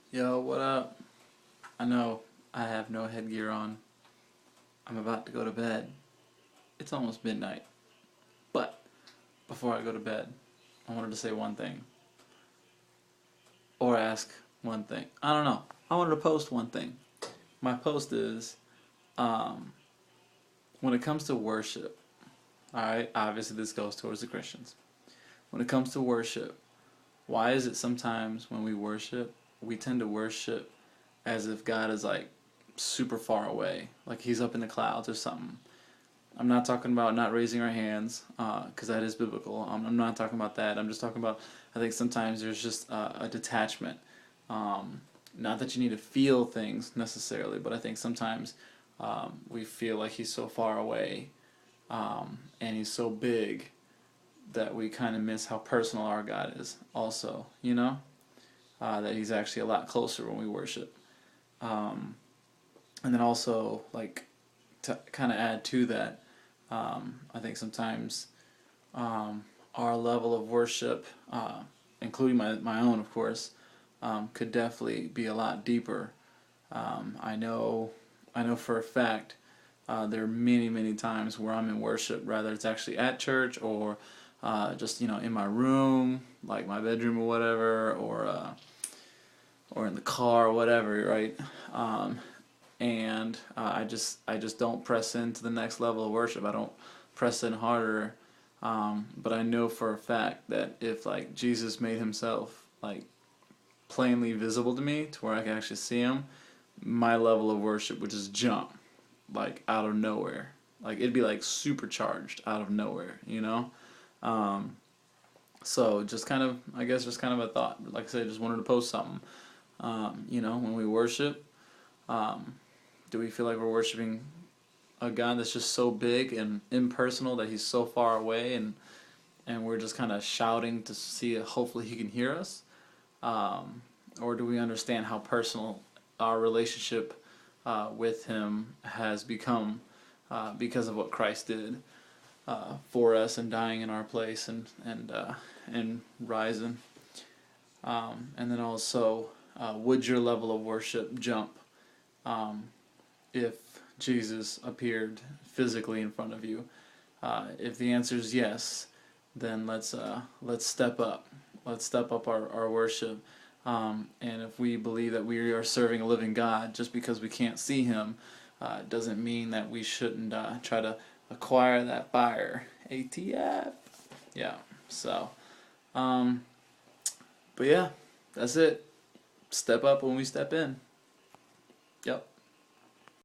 Yo, what up? I know I have no headgear on. I'm about to go to bed. It's almost midnight. But before I go to bed, I wanted to say one thing. Or ask one thing. I don't know. I wanted to post one thing. My post is um, when it comes to worship, alright, obviously this goes towards the Christians. When it comes to worship, why is it sometimes when we worship, we tend to worship as if God is like super far away, like he's up in the clouds or something? I'm not talking about not raising our hands, because that is biblical. I'm not talking about that. I'm just talking about, I think sometimes there's just a detachment. Not that you need to feel things necessarily, but I think sometimes we feel like he's so far away, and he's so big that we kind of miss how personal our God is also, you know? That he's actually a lot closer when we worship. Um, and then also, like, to kind of add to that, I think sometimes our level of worship, including my own, of course, could definitely be a lot deeper. I know for a fact there are many times where I'm in worship, whether it's actually at church or just in my room, like my bedroom or whatever, or in the car or whatever, right? And I just don't press into the next level of worship. I don't press in harder. But I know for a fact that if like Jesus made himself like plainly visible to me to where I can actually see him, my level of worship would just jump like out of nowhere. Like it'd be like supercharged out of nowhere, you know? Um, so just kind of, I guess, just kind of a thought. Like I said, just wanted to post something. When we worship, um, do we feel like we're worshiping a God that's just so big and impersonal that he's so far away, and we're just kind of shouting to see if hopefully he can hear us? Um, or do we understand how personal our relationship with him has become because of what Christ did for us and dying in our place and rising? And then also, would your level of worship jump um, if Jesus appeared physically in front of you? If the answer is yes, then let's step up. Let's step up our worship. And if we believe that we are serving a living God, just because we can't see him, doesn't mean that we shouldn't try to acquire that fire. ATF. Yeah. So, um, but yeah, that's it. Step up when we step in. Yep.